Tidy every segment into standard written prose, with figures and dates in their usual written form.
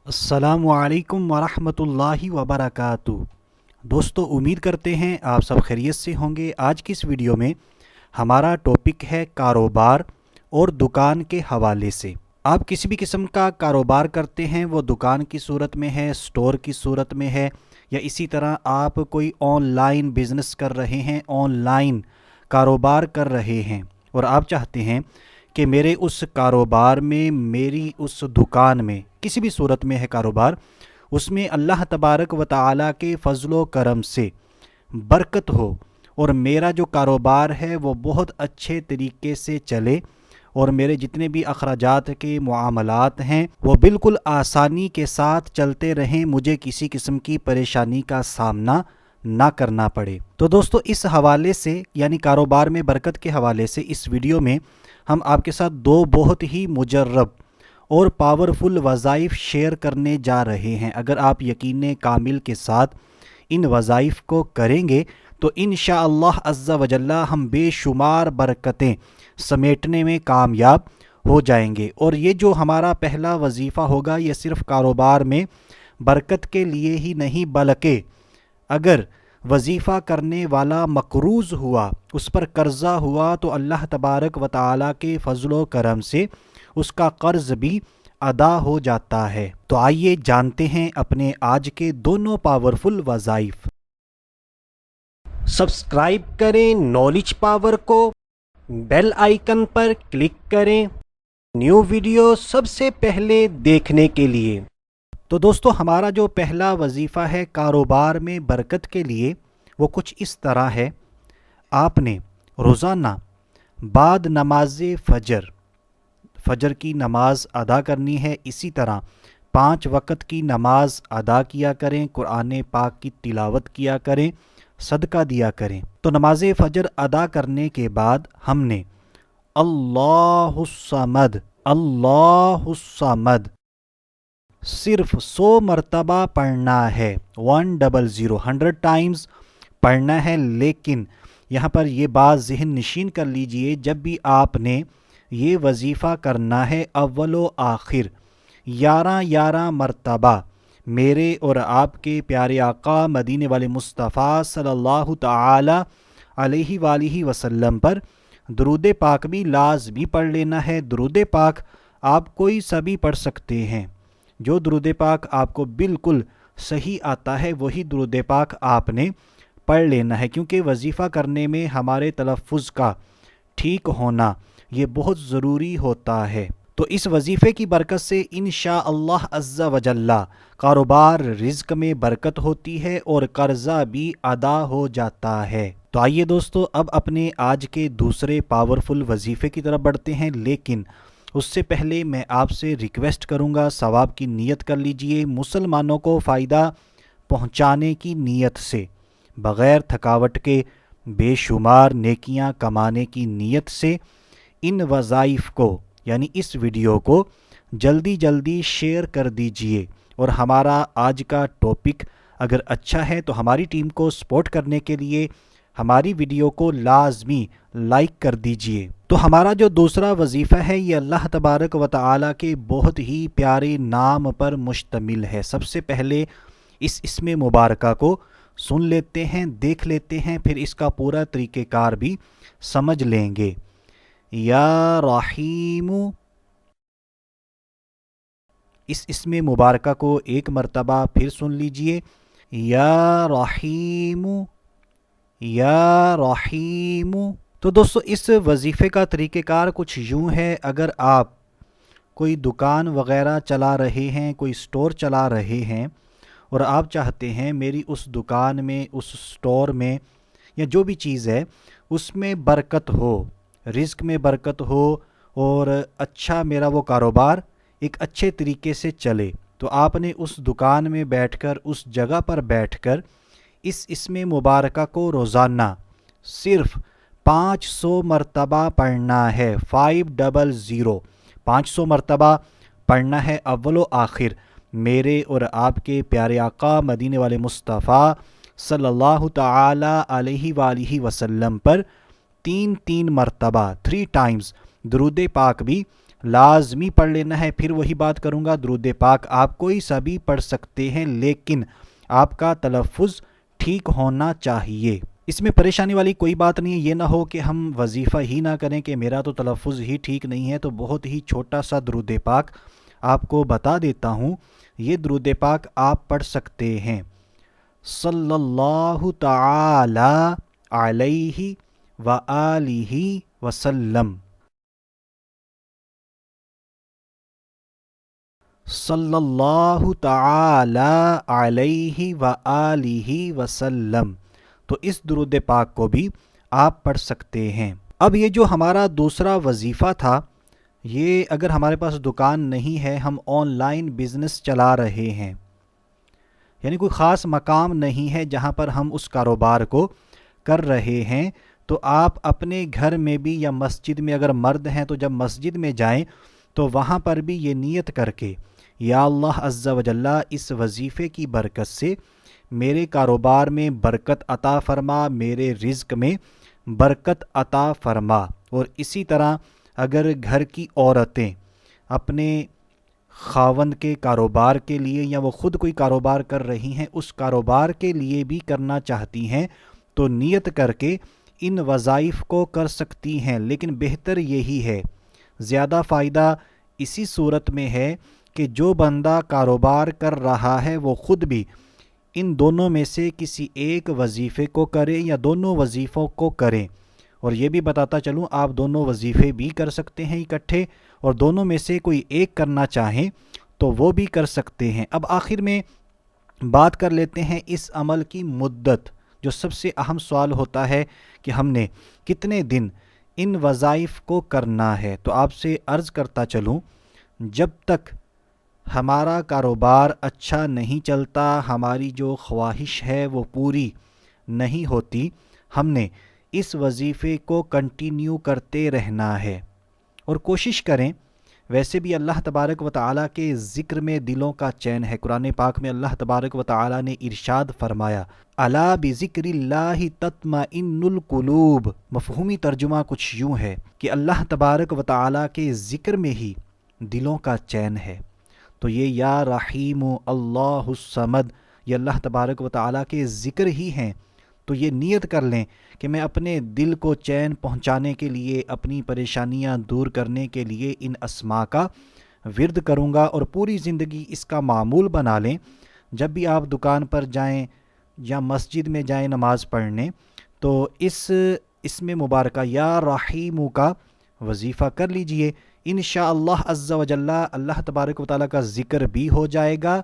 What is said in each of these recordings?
السلام علیکم ورحمۃ اللہ وبرکاتہ۔ دوستو، امید کرتے ہیں آپ سب خیریت سے ہوں گے۔ آج کی اس ویڈیو میں ہمارا ٹاپک ہے کاروبار اور دکان کے حوالے سے۔ آپ کسی بھی قسم کا کاروبار کرتے ہیں، وہ دکان کی صورت میں ہے، سٹور کی صورت میں ہے، یا اسی طرح آپ کوئی آن لائن بزنس کر رہے ہیں، آن لائن کاروبار کر رہے ہیں، اور آپ چاہتے ہیں کہ میرے اس کاروبار میں، میری اس دکان میں، کسی بھی صورت میں ہے کاروبار، اس میں اللہ تبارک و تعالیٰ کے فضل و کرم سے برکت ہو، اور میرا جو کاروبار ہے وہ بہت اچھے طریقے سے چلے، اور میرے جتنے بھی اخراجات کے معاملات ہیں وہ بالکل آسانی کے ساتھ چلتے رہیں، مجھے کسی قسم کی پریشانی کا سامنا نہ کرنا پڑے۔ تو دوستو، اس حوالے سے یعنی کاروبار میں برکت کے حوالے سے اس ویڈیو میں ہم آپ کے ساتھ دو بہت ہی مجرب اور پاورفل وظائف شیئر کرنے جا رہے ہیں۔ اگر آپ یقین کامل کے ساتھ ان وظائف کو کریں گے تو انشاءاللہ عز و جل ہم بے شمار برکتیں سمیٹنے میں کامیاب ہو جائیں گے۔ اور یہ جو ہمارا پہلا وظیفہ ہوگا، یہ صرف کاروبار میں برکت کے لیے ہی نہیں، بلکہ اگر وظیفہ کرنے والا مقروض ہوا، اس پر قرضہ ہوا، تو اللہ تبارک و تعالیٰ کے فضل و کرم سے اس کا قرض بھی ادا ہو جاتا ہے۔ تو آئیے جانتے ہیں اپنے آج کے دونوں پاورفل وظائف۔ سبسکرائب کریں نالج پاور کو، بیل آئیکن پر کلک کریں نیو ویڈیو سب سے پہلے دیکھنے کے لیے۔ تو دوستو، ہمارا جو پہلا وظیفہ ہے کاروبار میں برکت کے لیے، وہ کچھ اس طرح ہے۔ آپ نے روزانہ بعد نماز فجر کی نماز ادا کرنی ہے، اسی طرح 5 وقت کی نماز ادا کیا کریں، قرآن پاک کی تلاوت کیا کریں، صدقہ دیا کریں۔ تو نماز فجر ادا کرنے کے بعد ہم نے اللہ الصمد اللہ الصمد صرف 100 مرتبہ پڑھنا ہے، 100 ٹائمز پڑھنا ہے۔ لیکن یہاں پر یہ بات ذہن نشین کر لیجئے، جب بھی آپ نے یہ وظیفہ کرنا ہے، اول و آخر 11 مرتبہ میرے اور آپ کے پیارے آقا مدینے والے مصطفیٰ صلی اللہ تعالی علیہ وآلہ وسلم پر درود پاک بھی لازمی پڑھ لینا ہے۔ درود پاک آپ کوئی سا بھی پڑھ سکتے ہیں، جو درود پاک آپ کو بالکل صحیح آتا ہے وہی درود پاک آپ نے پڑھ لینا ہے، کیونکہ وظیفہ کرنے میں ہمارے تلفظ کا ٹھیک ہونا یہ بہت ضروری ہوتا ہے۔ تو اس وظیفے کی برکت سے انشاءاللہ عز و جل کاروبار رزق میں برکت ہوتی ہے اور قرضہ بھی ادا ہو جاتا ہے۔ تو آئیے دوستو، اب اپنے آج کے دوسرے پاورفل وظیفے کی طرف بڑھتے ہیں، لیکن اس سے پہلے میں آپ سے ریکویسٹ کروں گا، ثواب کی نیت کر لیجئے، مسلمانوں کو فائدہ پہنچانے کی نیت سے، بغیر تھکاوٹ کے بے شمار نیکیاں کمانے کی نیت سے ان وظائف کو یعنی اس ویڈیو کو جلدی شیئر کر دیجئے۔ اور ہمارا آج کا ٹاپک اگر اچھا ہے تو ہماری ٹیم کو سپورٹ کرنے کے لیے ہماری ویڈیو کو لازمی لائک کر دیجئے۔ تو ہمارا جو دوسرا وظیفہ ہے یہ اللہ تبارک و تعالیٰ کے بہت ہی پیارے نام پر مشتمل ہے۔ سب سے پہلے اس اسم مبارکہ کو سن لیتے ہیں، دیکھ لیتے ہیں، پھر اس کا پورا طریقہ کار بھی سمجھ لیں گے۔ یا رحیم، اس اسم مبارکہ کو ایک مرتبہ پھر سن لیجئے، یا رحیم یا رحیم۔ تو دوستو، اس وظیفے کا طریقہ کار کچھ یوں ہے۔ اگر آپ کوئی دکان وغیرہ چلا رہے ہیں، کوئی سٹور چلا رہے ہیں، اور آپ چاہتے ہیں میری اس دکان میں، اس سٹور میں، یا جو بھی چیز ہے اس میں برکت ہو، رزق میں برکت ہو، اور اچھا میرا وہ کاروبار ایک اچھے طریقے سے چلے، تو آپ نے اس دکان میں بیٹھ کر، اس جگہ پر بیٹھ کر اس اسم مبارکہ کو روزانہ صرف 500 مرتبہ پڑھنا ہے، 500 مرتبہ پڑھنا ہے، اول و آخر میرے اور آپ کے پیارے آقا مدینے والے مصطفیٰ صلی اللہ تعالی علیہ وآلہ وسلم پر 3 مرتبہ 3 ٹائمز درود پاک بھی لازمی پڑھ لینا ہے۔ پھر وہی بات کروں گا، درود پاک آپ کوئی سا بھی پڑھ سکتے ہیں، لیکن آپ کا تلفظ ٹھیک ہونا چاہیے۔ اس میں پریشانی والی کوئی بات نہیں ہے، یہ نہ ہو کہ ہم وظیفہ ہی نہ کریں کہ میرا تو تلفظ ہی ٹھیک نہیں ہے۔ تو بہت ہی چھوٹا سا درود پاک آپ کو بتا دیتا ہوں، یہ درود پاک آپ پڑھ سکتے ہیں، صلی اللہ تعالی علیہ وآلہ وسلم، صلی اللہ تعالی علیہ وآلہ وسلم۔ تو اس درود پاک کو بھی آپ پڑھ سکتے ہیں۔ اب یہ جو ہمارا دوسرا وظیفہ تھا، یہ اگر ہمارے پاس دکان نہیں ہے، ہم آن لائن بزنس چلا رہے ہیں، یعنی کوئی خاص مقام نہیں ہے جہاں پر ہم اس کاروبار کو کر رہے ہیں، تو آپ اپنے گھر میں بھی یا مسجد میں، اگر مرد ہیں تو جب مسجد میں جائیں تو وہاں پر بھی یہ نیت کر کے، یا اللہ عز و جل اس وظیفے کی برکت سے میرے کاروبار میں برکت عطا فرما، میرے رزق میں برکت عطا فرما۔ اور اسی طرح اگر گھر کی عورتیں اپنے خاوند کے کاروبار کے لیے، یا وہ خود کوئی کاروبار کر رہی ہیں، اس کاروبار کے لیے بھی کرنا چاہتی ہیں، تو نیت کر کے ان وظائف کو کر سکتی ہیں۔ لیکن بہتر یہی ہے، زیادہ فائدہ اسی صورت میں ہے کہ جو بندہ کاروبار کر رہا ہے وہ خود بھی ان دونوں میں سے کسی ایک وظیفے کو کرے یا دونوں وظیفوں کو کریں۔ اور یہ بھی بتاتا چلوں، آپ دونوں وظیفے بھی کر سکتے ہیں اکٹھے، اور دونوں میں سے کوئی ایک کرنا چاہیں تو وہ بھی کر سکتے ہیں۔ اب آخر میں بات کر لیتے ہیں اس عمل کی مدت، جو سب سے اہم سوال ہوتا ہے کہ ہم نے کتنے دن ان وظائف کو کرنا ہے۔ تو آپ سے عرض کرتا چلوں، جب تک ہمارا کاروبار اچھا نہیں چلتا، ہماری جو خواہش ہے وہ پوری نہیں ہوتی، ہم نے اس وظیفے کو کنٹینیو کرتے رہنا ہے۔ اور کوشش کریں، ویسے بھی اللہ تبارک و تعالیٰ کے ذکر میں دلوں کا چین ہے۔ قرآن پاک میں اللہ تبارک و تعالیٰ نے ارشاد فرمایا، الا بذکر اللہ تطمئن القلوب۔ مفہومی ترجمہ کچھ یوں ہے کہ اللہ تبارک و تعالیٰ کے ذکر میں ہی دلوں کا چین ہے۔ تو یہ یا رحیم اللہ الصمد، یہ اللہ تبارک و تعالیٰ کے ذکر ہی ہیں۔ تو یہ نیت کر لیں کہ میں اپنے دل کو چین پہنچانے کے لیے، اپنی پریشانیاں دور کرنے کے لیے ان اسماء کا ورد کروں گا، اور پوری زندگی اس کا معمول بنا لیں۔ جب بھی آپ دکان پر جائیں یا مسجد میں جائیں نماز پڑھنے، تو اس میں مبارکہ یا رحیم کا وظیفہ کر لیجئے۔ انشاءاللہ عز و جل اللہ تبارک و تعالیٰ کا ذکر بھی ہو جائے گا،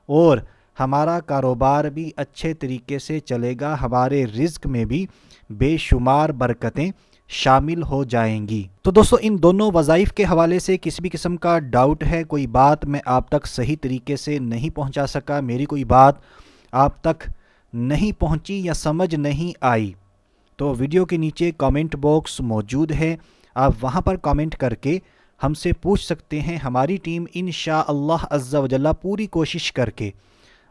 اور ہمارا کاروبار بھی اچھے طریقے سے چلے گا، ہمارے رزق میں بھی بے شمار برکتیں شامل ہو جائیں گی۔ تو دوستو، ان دونوں وظائف کے حوالے سے کسی بھی قسم کا ڈاؤٹ ہے، کوئی بات میں آپ تک صحیح طریقے سے نہیں پہنچا سکا، میری کوئی بات آپ تک نہیں پہنچی یا سمجھ نہیں آئی، تو ویڈیو کے نیچے کامنٹ باکس موجود ہے، آپ وہاں پر کامنٹ کر کے ہم سے پوچھ سکتے ہیں۔ ہماری ٹیم انشاءاللہ عز و جل پوری کوشش کر کے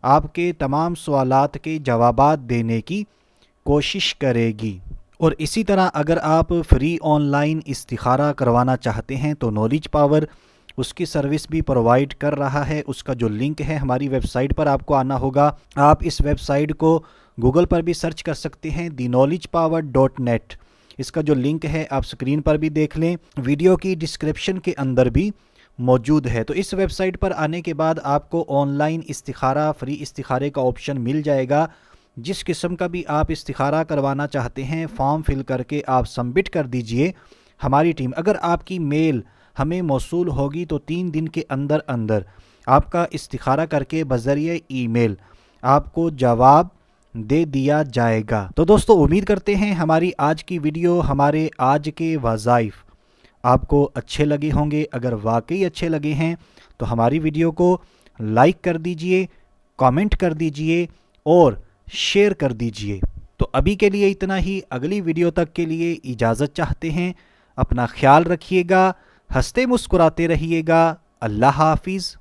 آپ کے تمام سوالات کے جوابات دینے کی کوشش کرے گی۔ اور اسی طرح اگر آپ فری آن لائن استخارہ کروانا چاہتے ہیں تو نالج پاور اس کی سروس بھی پرووائڈ کر رہا ہے۔ اس کا جو لنک ہے ہماری ویب سائٹ پر آپ کو آنا ہوگا، آپ اس ویب سائٹ کو گوگل پر بھی سرچ کر سکتے ہیں، thenollegepower.net۔ اس کا جو لنک ہے آپ سکرین پر بھی دیکھ لیں، ویڈیو کی ڈسکرپشن کے اندر بھی موجود ہے۔ تو اس ویب سائٹ پر آنے کے بعد آپ کو آن لائن استخارہ، فری استخارے کا آپشن مل جائے گا۔ جس قسم کا بھی آپ استخارہ کروانا چاہتے ہیں، فارم فل کر کے آپ سبمٹ کر دیجئے۔ ہماری ٹیم، اگر آپ کی میل ہمیں موصول ہوگی تو 3 دن کے اندر اندر آپ کا استخارہ کر کے بذریعہ ای میل آپ کو جواب دے دیا جائے گا۔ تو دوستو، امید کرتے ہیں ہماری آج کی ویڈیو، ہمارے آج کے وظائف آپ کو اچھے لگے ہوں گے۔ اگر واقعی اچھے لگے ہیں تو ہماری ویڈیو کو لائک کر دیجئے، کامنٹ کر دیجئے اور شیئر کر دیجئے۔ تو ابھی کے لیے اتنا ہی، اگلی ویڈیو تک کے لیے اجازت چاہتے ہیں۔ اپنا خیال رکھیے گا، ہنستے مسکراتے رہیے گا۔ اللہ حافظ۔